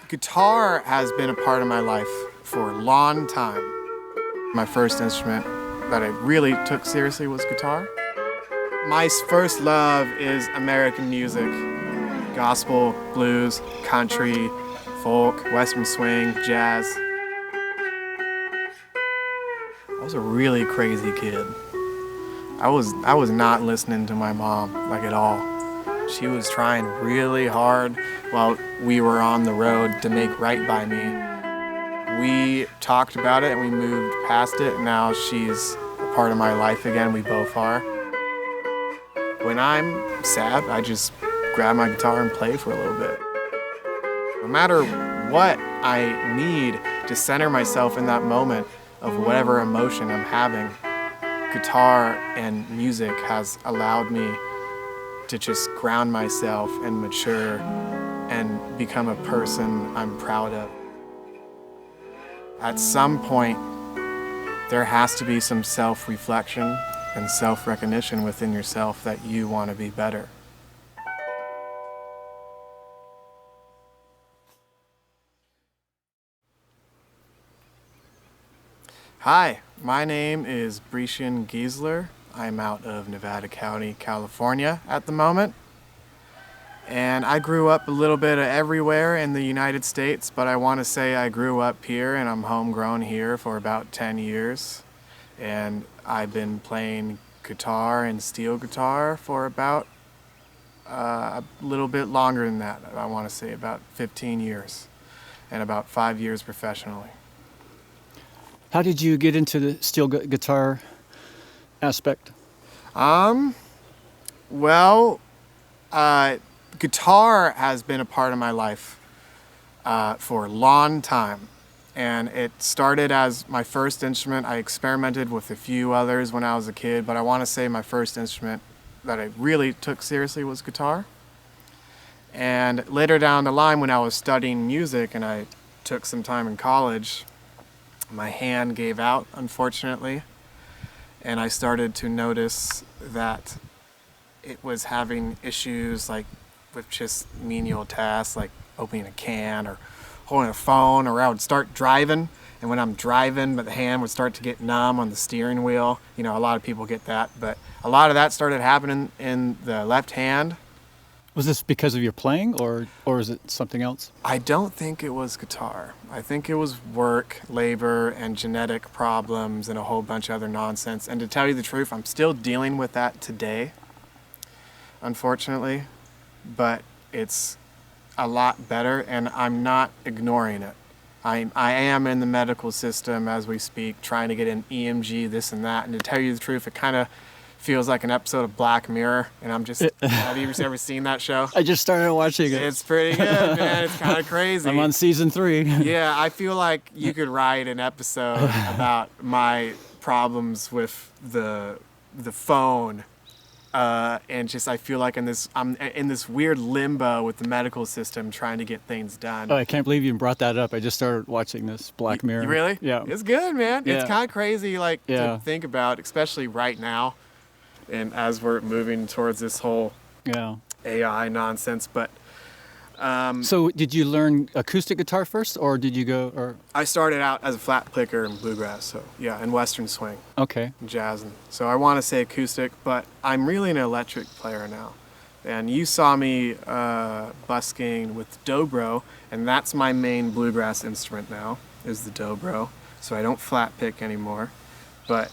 Guitar has been a part of my life for a long time. My first instrument that I really took seriously was guitar. My first love is American music. Gospel, blues, country, folk, western swing, jazz. I was a really crazy kid. I was not listening to my mom, like at all. She was trying really hard while we were on the road to make right by me. We talked about it and we moved past it, and now she's a part of my life again. We both are. When I'm sad, I just grab my guitar and play for a little bit. No matter what I need to center myself in that moment of whatever emotion I'm having, guitar and music has allowed me to just ground myself and mature and become a person I'm proud of. At some point, there has to be some self-reflection and self-recognition within yourself that you want to be better. Hi, my name is Brishen. I'm out of Nevada County, California at the moment. And I grew up a little bit of everywhere in the United States, but I want to say I grew up here and I'm homegrown here for about 10 years. And I've been playing guitar and steel guitar for about a little bit longer than that. I want to say about 15 years and about 5 years professionally. How did you get into the steel guitar aspect? Guitar has been a part of my life for a long time. And it started as my first instrument. I experimented with a few others when I was a kid, but I want to say my first instrument that I really took seriously was guitar. And later down the line when I was studying music and I took some time in college, my hand gave out, unfortunately, and I started to notice that it was having issues like with just menial tasks like opening a can or holding a phone, or I would start driving, and when I'm driving, the hand would start to get numb on the steering wheel. You know, a lot of people get that, but a lot of that started happening in the left hand. Was this because of your playing, or is it something else? I don't think it was guitar. I think it was work, labor, and genetic problems and a whole bunch of other nonsense. And to tell you the truth, I'm still dealing with that today, unfortunately, but it's a lot better and I'm not ignoring it. I am in the medical system as we speak, trying to get an EMG, this and that. And to tell you the truth, it kind of feels like an episode of Black Mirror, and I'm just, have you ever seen that show? I just started watching it. It's pretty good, man. It's kind of crazy. I'm on season 3. Yeah, I feel like you could write an episode about my problems with the phone, and just I feel like I'm in this weird limbo with the medical system trying to get things done. Oh, I can't believe you brought that up. I just started watching this Black Mirror. You really? Yeah. It's good, man. Yeah. It's kind of crazy, like to think about, especially right now. And as we're moving towards this whole AI nonsense, but so did you learn acoustic guitar first, or did you go? Or I started out as a flat picker in bluegrass, so yeah, and western swing, okay, and jazz, and so I want to say acoustic, but I'm really an electric player now. And you saw me busking with dobro, and that's my main bluegrass instrument now is the dobro. So I don't flat pick anymore, but.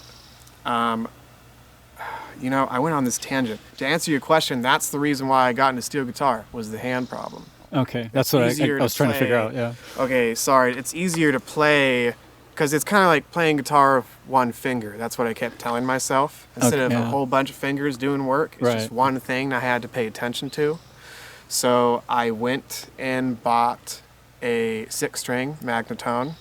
You know, I went on this tangent. To answer your question, that's the reason why I got into steel guitar, was the hand problem. Okay, that's what I was trying to figure out, yeah. Okay, sorry, it's easier to play, because it's kind of like playing guitar with one finger. That's what I kept telling myself. Instead of a whole bunch of fingers doing work, it's just one thing I had to pay attention to. So I went and bought a 6-string magnetone.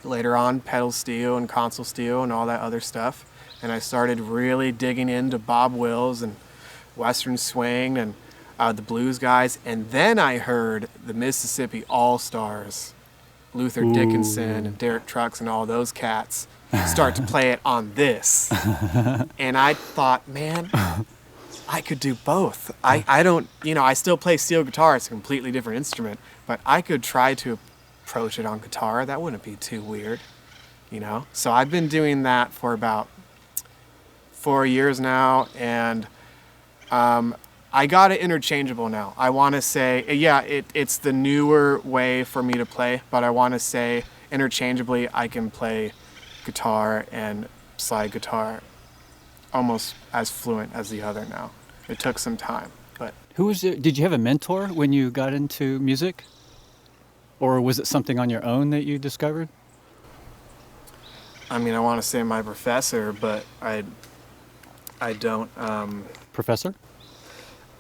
Later on, pedal steel and console steel and all that other stuff. And I started really digging into Bob Wills and western swing and the blues guys. And then I heard the Mississippi All-Stars, Luther Dickinson and Derek Trucks and all those cats start to play it on this. And I thought, man, I could do both. I don't, I still play steel guitar. It's a completely different instrument, but I could try to approach it on guitar. That wouldn't be too weird, So I've been doing that for about 4 years now, and I got it interchangeable now. I want to say, yeah, it's the newer way for me to play, but I want to say interchangeably I can play guitar and slide guitar almost as fluent as the other now. It took some time, but Who was it? Did you have a mentor when you got into music? Or was it something on your own that you discovered? I mean, I want to say my professor, but I don't Professor?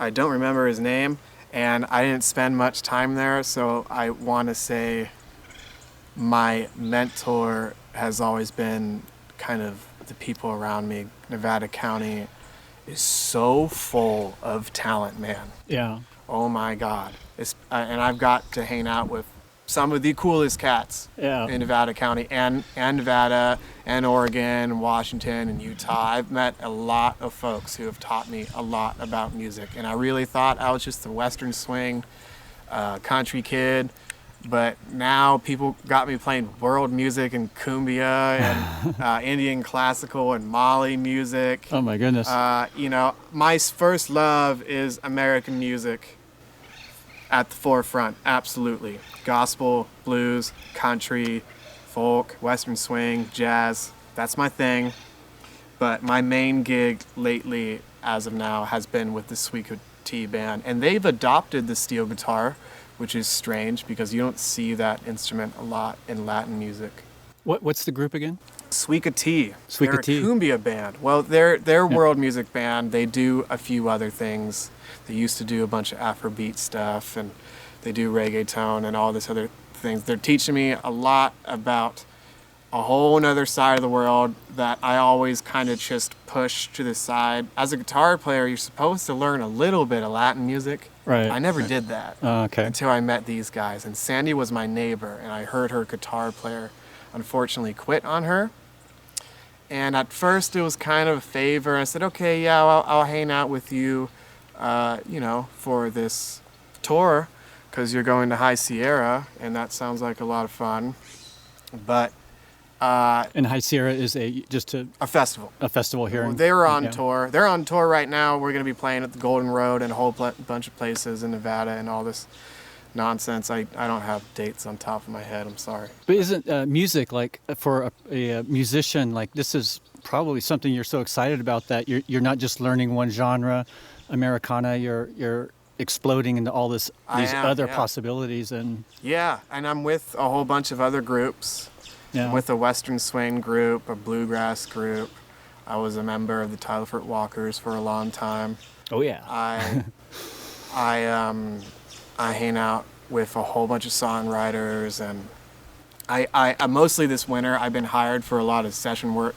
I don't remember his name, and I didn't spend much time there, so I want to say my mentor has always been kind of the people around me. Nevada County is so full of talent, man. Yeah. Oh my God. And I've got to hang out with some of the coolest cats Yeah. in Nevada County and Nevada and Oregon and Washington and Utah. I've met a lot of folks who have taught me a lot about music, and I really thought I was just a Western swing country kid, but now people got me playing world music and cumbia and Indian classical and Mali music. Oh my goodness. My first love is American music at the forefront, absolutely. Gospel, blues, country, folk, Western swing, jazz, that's my thing. But my main gig lately, as of now, has been with the Sweet Tea Band. And they've adopted the steel guitar, which is strange because you don't see that instrument a lot in Latin music. What's the group again? Sweet Tea. Sweet They're Tea. a cumbia band. Well, they're world music band. They do a few other things. They used to do a bunch of Afrobeat stuff, and they do reggaeton and all this other things. They're teaching me a lot about a whole nother side of the world that I always kind of just push to the side. As a guitar player, you're supposed to learn a little bit of Latin music. Right. I never did that Okay. until I met these guys. And Sandy was my neighbor, and I heard her guitar player unfortunately quit on her. And at first it was kind of a favor. I said, okay, yeah, I'll hang out with you, for this tour, because you're going to High Sierra, and that sounds like a lot of fun. But And High Sierra is a festival. a festival here. They were on yeah. tour. They're on tour right now. We're going to be playing at the Golden Road and a whole bunch of places in Nevada and all this nonsense. I don't have dates on top of my head. I'm sorry. But isn't music, like, for a musician, like, this is probably something you're so excited about that you're not just learning one genre, Americana. You're exploding into all these other yeah. possibilities. And Yeah, and I'm with a whole bunch of other groups. yeah. I'm with a Western swing group, a bluegrass group. I was a member of the Tyler Furt Walkers for a long time. Oh yeah. I hang out with a whole bunch of songwriters, and I mostly this winter I've been hired for a lot of session work,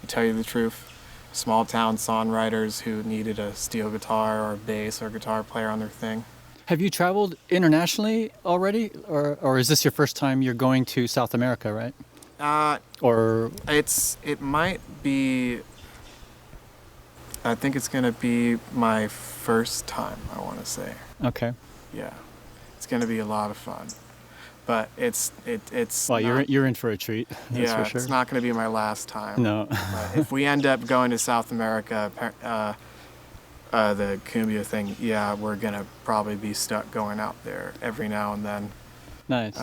to tell you the truth. Small town songwriters who needed a steel guitar or a bass or guitar player on their thing. Have you traveled internationally already, or is this your first time you're going to South America, right? Or It might be. I think it's gonna be my first time, I want to say. okay. Yeah, it's gonna be a lot of fun, but it's. Well, not, you're in for a treat. That's yeah, for sure. it's not gonna be my last time. No. But if we end up going to South America, the cumbia thing, yeah, we're gonna probably be stuck going out there every now and then, Nice.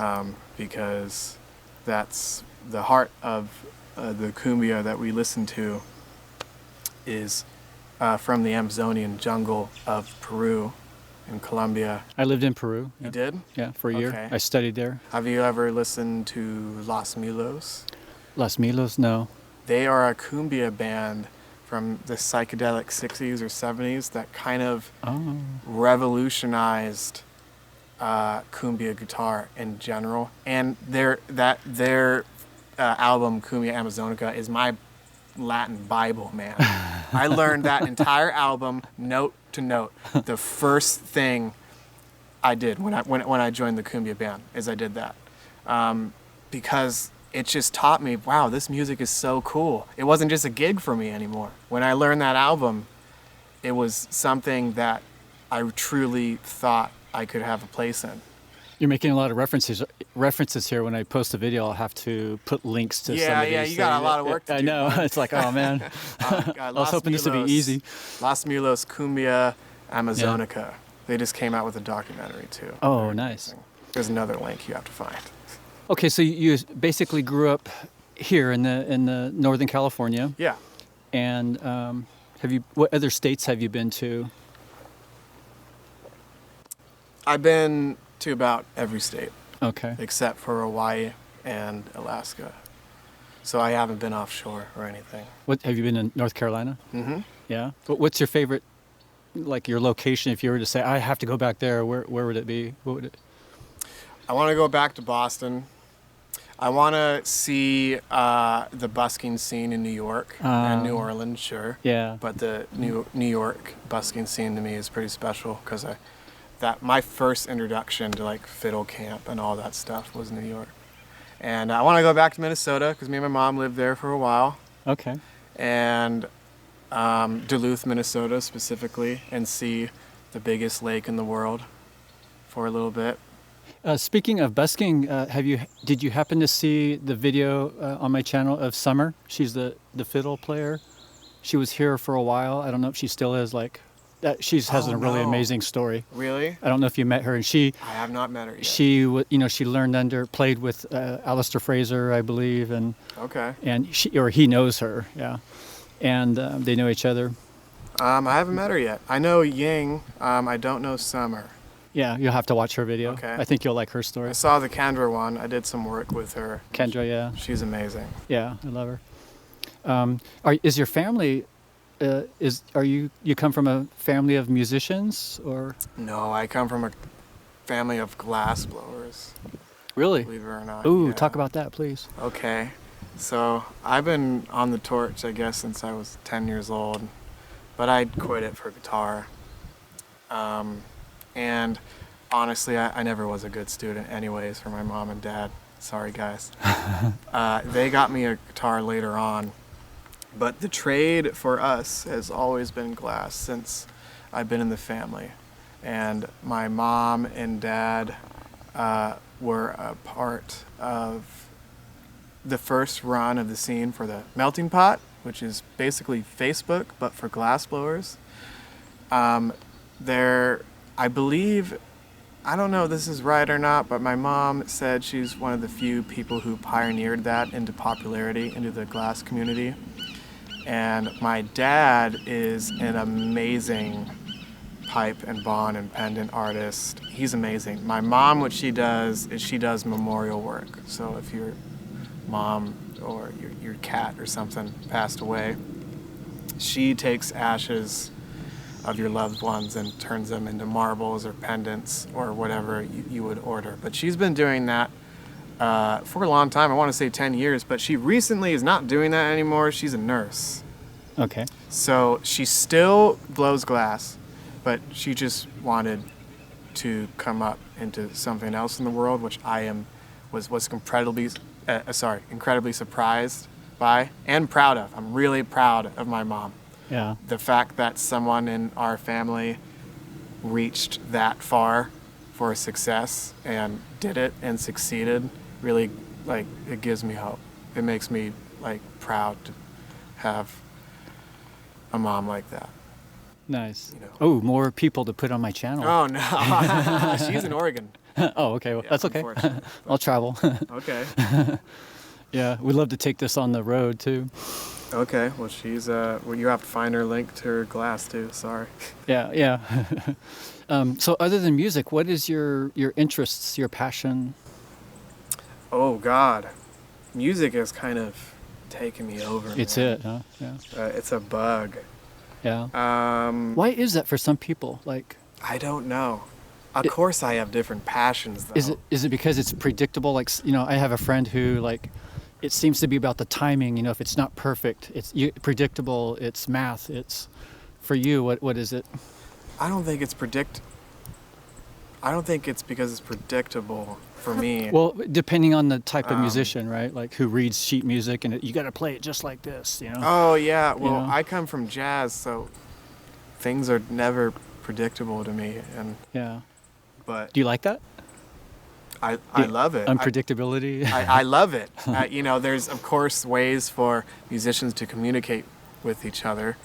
because that's the heart of the cumbia that we listen to is from the Amazonian jungle of Peru and Colombia. I lived in Peru. You Yeah. did? Yeah, for a year. Okay. I studied there. Have you ever listened to Los Milos? Las Milos, no. They are a cumbia band from the psychedelic 60s or 70s that kind of Oh. revolutionized cumbia guitar in general. And their album Cumbia Amazonica is my Latin Bible, man. I learned that entire album note to note. The first thing I did when I joined the cumbia band is I did that, because it just taught me, wow, this music is so cool. It wasn't just a gig for me anymore. When I learned that album, it was something that I truly thought I could have a place in. You're making a lot of references here. When I post a video, I'll have to put links to some of these. Yeah, you got a lot of work to I do. know. Bud. It's like, oh man. God, I was hoping this would be easy. Las Milos Cumbia Amazonica. They just came out with a documentary too. Oh, Very nice. amazing. There's another link you have to find. Okay, so you basically grew up here in the Northern California. Yeah. And what other states have you been to? I've been to about every state Okay. except for Hawaii and Alaska. So I haven't been offshore or anything. What have you been in North Carolina? Mm-hmm. Yeah. What's your favorite, like your location? If you were to say, I have to go back there, where would it be? What would it? I want to go back to Boston. I want to see the busking scene in New York and New Orleans, sure. Yeah. But the New York busking scene to me is pretty special because my first introduction to like fiddle camp and all that stuff was New York. And I want to go back to Minnesota because me and my mom lived there for a while. Okay. And Duluth, Minnesota specifically, and see the biggest lake in the world for a little bit. Speaking of busking, did you happen to see the video on my channel of Summer? She's the fiddle player. She was here for a while. I don't know if she still is. She has a really amazing story. Really? I don't know if you met her, and I have not met her yet. She learned played with Alistair Fraser, I believe, and okay. And he knows her, yeah, and they know each other. I haven't met her yet. I know Ying. I don't know Summer. Yeah, you'll have to watch her video. Okay. I think you'll like her story. I saw the Kendra one. I did some work with her. Kendra, yeah. She's amazing. Yeah, I love her. Is your family? You come from a family of musicians, or? No, I come from a family of glass blowers. Really? Believe it or not. Ooh, yeah. talk about that, please. Okay. So I've been on the torch, I guess, since I was 10 years old, but I quit it for guitar. And honestly, I never was a good student anyways for my mom and dad. Sorry, guys. They got me a guitar later on. But the trade for us has always been glass since I've been in the family. And my mom and dad were a part of the first run of the scene for the Melting Pot, which is basically Facebook, but for glass blowers. I believe, I don't know if this is right or not, but my mom said she's one of the few people who pioneered that into popularity, into the glass community. And my dad is an amazing pipe and bond and pendant artist. He's amazing. My mom, what she does is she does memorial work. So if your mom or your cat or something passed away, she takes ashes of your loved ones and turns them into marbles or pendants or whatever you would order. But she's been doing that for a long time. I want to say 10 years, but she recently is not doing that anymore. She's a nurse. Okay. So she still blows glass, but she just wanted to come up into something else in the world, which I was incredibly surprised by and proud of. I'm really proud of my mom. Yeah. The fact that someone in our family reached that far for success and did it and succeeded really, it gives me hope. It makes me proud to have a mom like that. Nice. Oh, more people to put on my channel. Oh no, she's in Oregon. Oh, okay. Well, yeah, that's okay. I'll travel. Okay. Yeah, we'd love to take this on the road too. Okay. Well, she's you have to find her link to her glass too. Sorry. Yeah. So other than music, what is your interests, your passion? Oh God, music has kind of taken me over. It's man. it, huh? Yeah. It's a bug. Yeah. Why is that for some people? I don't know. Of course, I have different passions though. Is it because it's predictable? I have a friend who it seems to be about the timing. If it's not perfect, it's predictable. It's math. It's for you. What is it? I don't think it's because it's predictable for me. Well, depending on the type of musician, right? Who reads sheet music and you got to play it just like this, Oh yeah. Well, I come from jazz, so things are never predictable to me, and Yeah. but Do you like that? I love it. Unpredictability. I love it. There's of course ways for musicians to communicate with each other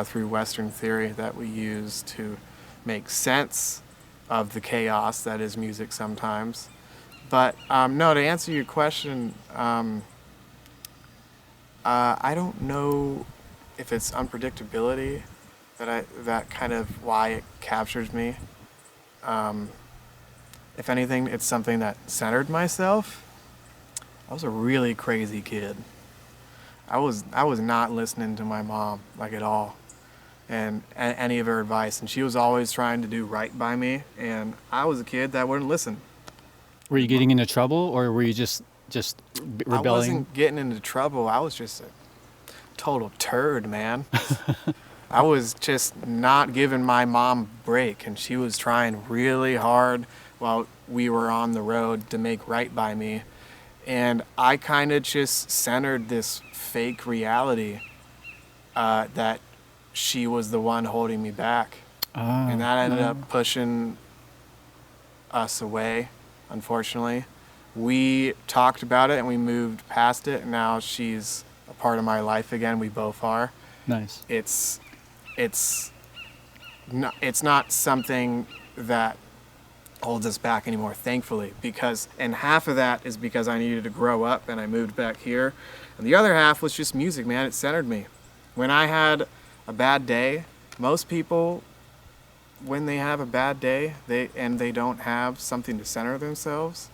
through Western theory that we use to make sense of the chaos that is music sometimes. But no, to answer your question, I don't know if it's unpredictability that kind of why it captures me. If anything, it's something that centered myself. I was a really crazy kid. I was not listening to my mom like at all, and any of her advice. And she was always trying to do right by me, and I was a kid that wouldn't listen. Were you getting into trouble, or were you just I rebelling? wasn't getting into trouble. I was just a total turd, man. I was just not giving my mom a break, and she was trying really hard while we were on the road to make right by me. And I kind of just centered this fake reality that she was the one holding me back. And that ended up pushing us away, unfortunately. We talked about it and we moved past it, and now she's a part of my life again. We both are. Nice. It's not something that holds us back anymore, thankfully, and half of that is because I needed to grow up and I moved back here, and the other half was just music, man. It centered me. When I had a bad day, most people, when they have a bad day, they don't have something to center themselves,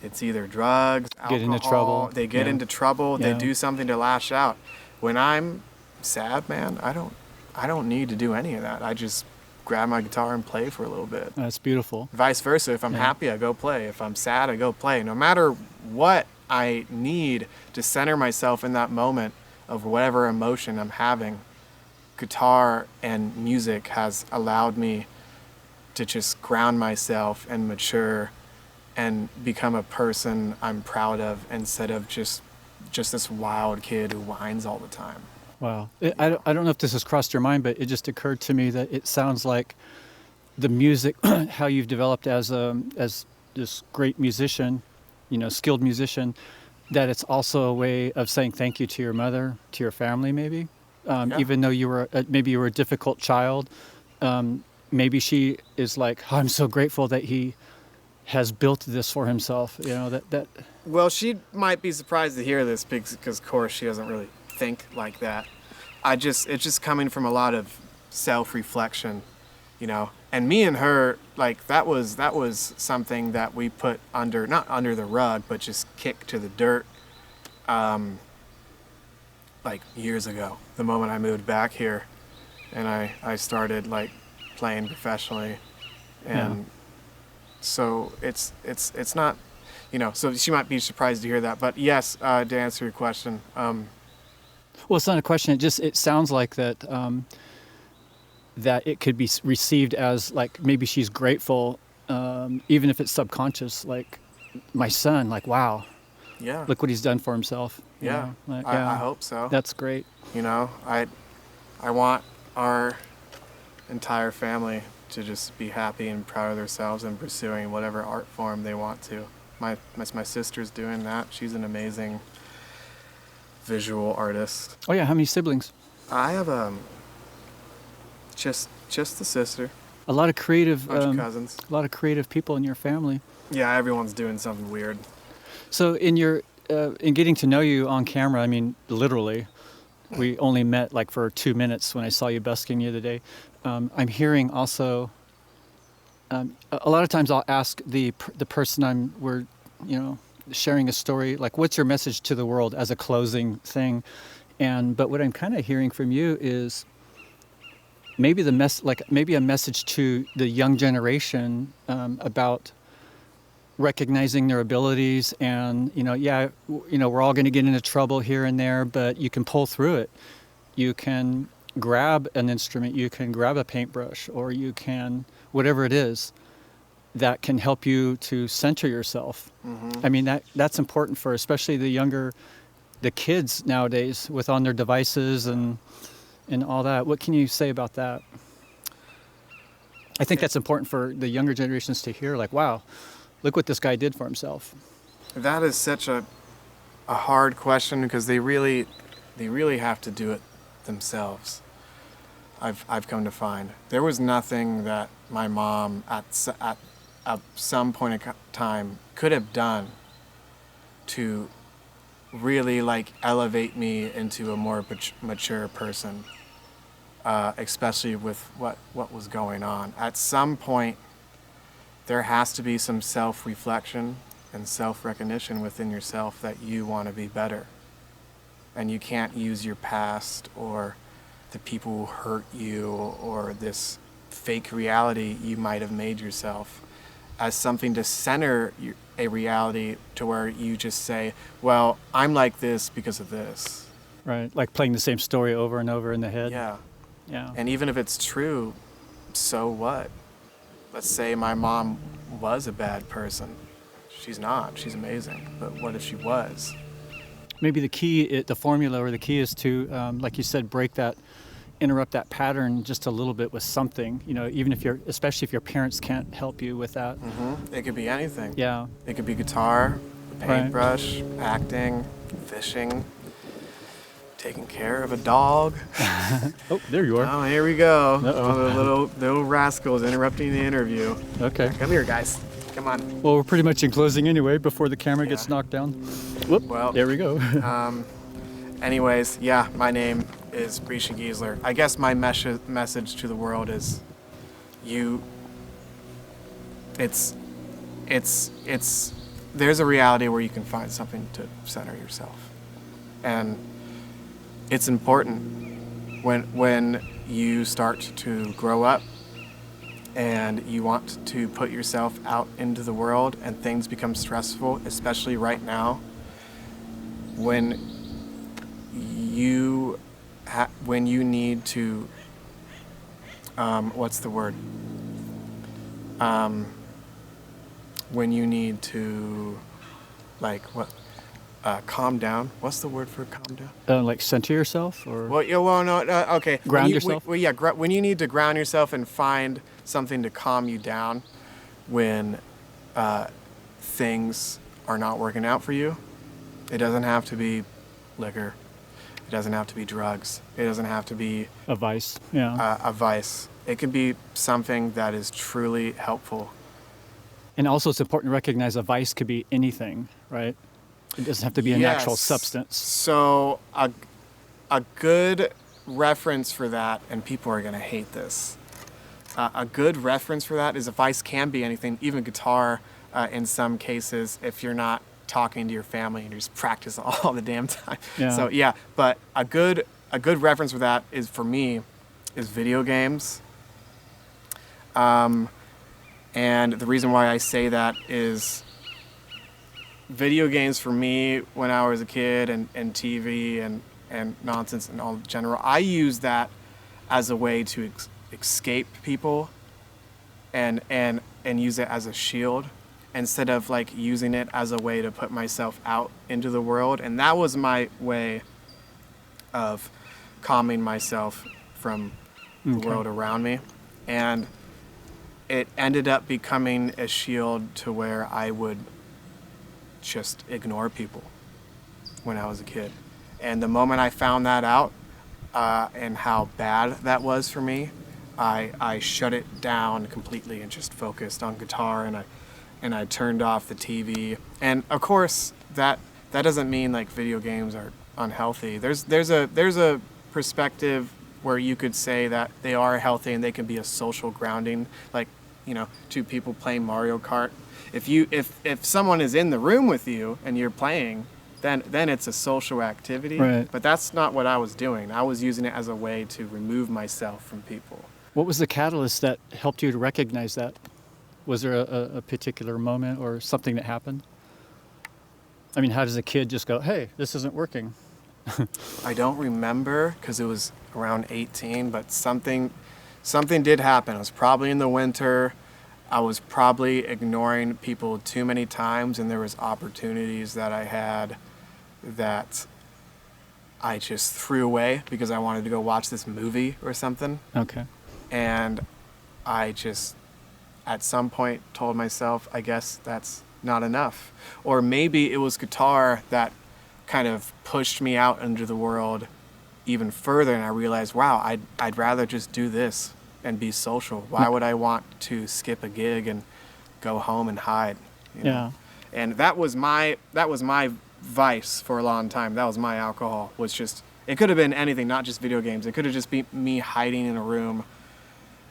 it's either drugs, alcohol. Get into trouble. They get into trouble. Yeah. They do something to lash out. When I'm sad, man, I don't need to do any of that. I just grab my guitar and play for a little bit. That's beautiful. Vice versa. If I'm happy, I go play. If I'm sad, I go play. No matter what I need to center myself in that moment of whatever emotion I'm having, guitar and music has allowed me to just ground myself and mature and become a person I'm proud of, instead of just this wild kid who whines all the time. Wow. I don't know if this has crossed your mind, but it just occurred to me that it sounds like the music, how you've developed as this great musician, skilled musician, that it's also a way of saying thank you to your mother, to your family, maybe. Even though you were a difficult child, maybe she is like, oh, I'm so grateful that he has built this for himself. That. Well, she might be surprised to hear this because, of course, she doesn't really think like that. It's just coming from a lot of self-reflection, and me and her, like, that was something that we put not under the rug, but just kicked to the dirt, like years ago, the moment I moved back here and I started like playing professionally. And so it's not, so she might be surprised to hear that, but yes, to answer your question, well, it's not a question. It sounds like that that it could be received as like maybe she's grateful, even if it's subconscious. Like my son, like wow, look what he's done for himself. I hope so. That's great. I want our entire family to just be happy and proud of themselves and pursuing whatever art form they want to. My sister's doing that. She's an amazing visual artist. Oh yeah, how many siblings? I have just the sister. A lot of creative bunch of cousins. A lot of creative people in your family. Yeah, everyone's doing something weird. So in getting to know you on camera, I mean literally, we only met like for 2 minutes when I saw you busking the other day. I'm hearing also. A lot of times I'll ask the person we're sharing a story, like what's your message to the world as a closing thing, but what I'm kind of hearing from you is maybe maybe a message to the young generation about recognizing their abilities and we're all going to get into trouble here and there, but you can pull through it. You can grab an instrument, you can grab a paintbrush, or you can whatever it is that can help you to center yourself. Mm-hmm. I mean that's important for especially the kids nowadays with on their devices and and all that. What can you say about that? I think that's important for the younger generations to hear, like, wow, look what this guy did for himself. That is such a hard question because they really have to do it themselves. I've come to find there was nothing that my mom at some point in time could have done to really like elevate me into a more mature person, especially with what was going on. At some point, there has to be some self-reflection and self-recognition within yourself that you want to be better. And you can't use your past or the people who hurt you or this fake reality you might have made yourself as something to center a reality to where you just say, well, I'm like this because of this. Right, like playing the same story over and over in the head. Yeah. Yeah. And even if it's true, so what? Let's say my mom was a bad person. She's not. She's amazing. But what if she was? Maybe the formula or the key is to, like you said, interrupt that pattern just a little bit with something, even especially if your parents can't help you with that. Mm-hmm. It could be anything. Yeah. It could be guitar, paintbrush, acting, fishing, taking care of a dog. Oh, there you are. Oh, here we go. Uh-oh. Oh, the little rascals interrupting the interview. Okay. Come here, guys. Come on. Well, we're pretty much in closing anyway before the camera gets knocked down. Whoop. Well, there we go. Anyways, yeah, my name is Brishen. I guess my message to the world is there's a reality where you can find something to center yourself. And it's important when you start to grow up and you want to put yourself out into the world and things become stressful, especially right now, when you need to when you need to calm down. What's the word for calm down? Like center yourself, or okay. Ground yourself. When you need to ground yourself and find something to calm you down when things are not working out for you. It doesn't have to be liquor. It doesn't have to be drugs. It doesn't have to be a vice. Yeah. a vice. It can be something that is truly helpful. And also, it's important to recognize a vice could be anything, right? It doesn't have to be an actual substance. So a good reference for that, and people are going to hate this, a good reference for that is a vice can be anything, even guitar in some cases, if you're not talking to your family and you just practice all the damn time. Yeah. So yeah, but a good reference for that is, for me, is video games. And the reason why I say that is video games for me when I was a kid and TV and nonsense and all in general, I use that as a way to escape people and use it as a shield instead of like using it as a way to put myself out into the world. And that was my way of calming myself from the world around me. And it ended up becoming a shield to where I would just ignore people when I was a kid. And the moment I found that out and how bad that was for me, I shut it down completely and just focused on guitar, and I turned off the TV. And of course, that doesn't mean like video games are unhealthy. There's a perspective where you could say that they are healthy and they can be a social grounding, like, two people playing Mario Kart. If someone is in the room with you and you're playing, then it's a social activity. Right. But that's not what I was doing. I was using it as a way to remove myself from people. What was the catalyst that helped you to recognize that? Was there a particular moment or something that happened? I mean, how does a kid just go, hey, this isn't working? I don't remember because it was around 18, but something did happen. It was probably in the winter. I was probably ignoring people too many times, and there was opportunities that I had that I just threw away because I wanted to go watch this movie or something. Okay. And I just, at some point, told myself, I guess that's not enough. Or maybe it was guitar that kind of pushed me out into the world even further, and I realized, wow, I'd rather just do this and be social. Why would I want to skip a gig and go home and hide? You know? Yeah. And that was my vice for a long time. That was my alcohol. Was just, it could have been anything, not just video games. It could have just been me hiding in a room,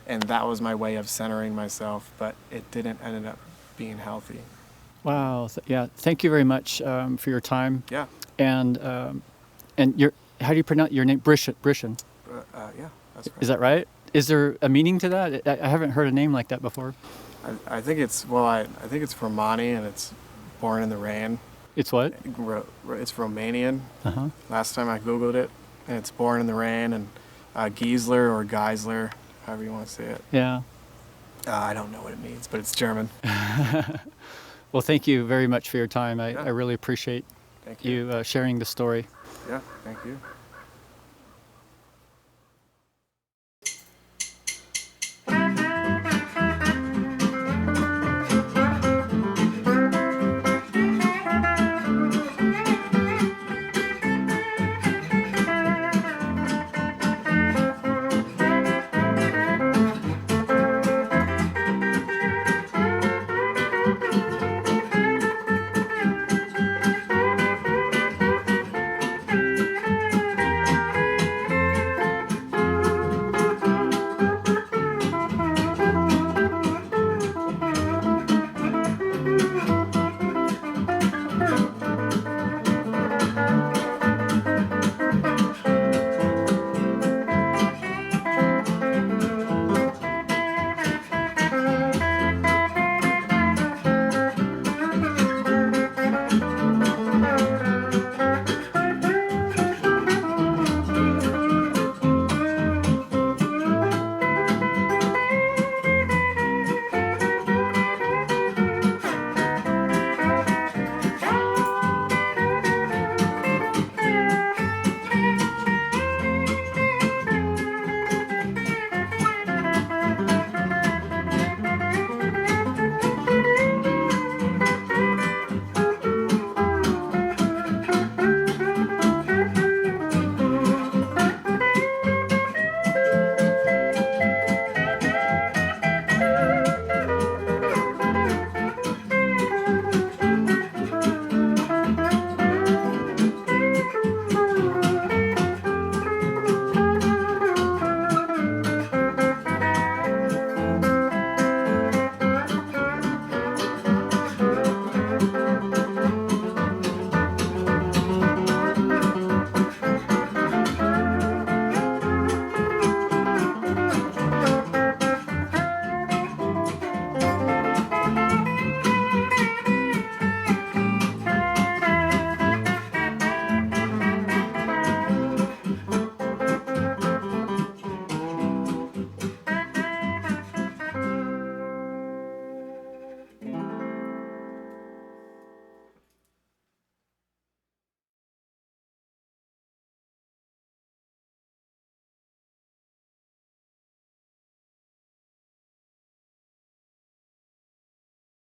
and that was my way of centering myself. But it didn't end up being healthy. Wow. Yeah. Thank you very much for your time. Yeah. And your, how do you pronounce your name? Brishen. Yeah, that's right. Is that right? Is there a meaning to that? I haven't heard a name like that before. I think it's, well, I think it's Romani, and it's born in the rain. It's what? It's Romanian. Uh-huh. Last time I Googled it, and it's born in the rain, and Giesler or Geisler, however you want to say it. Yeah. I don't know what it means, but it's German. Well, thank you very much for your time. Yeah. I really appreciate Thank you. you sharing the story. Yeah, thank you.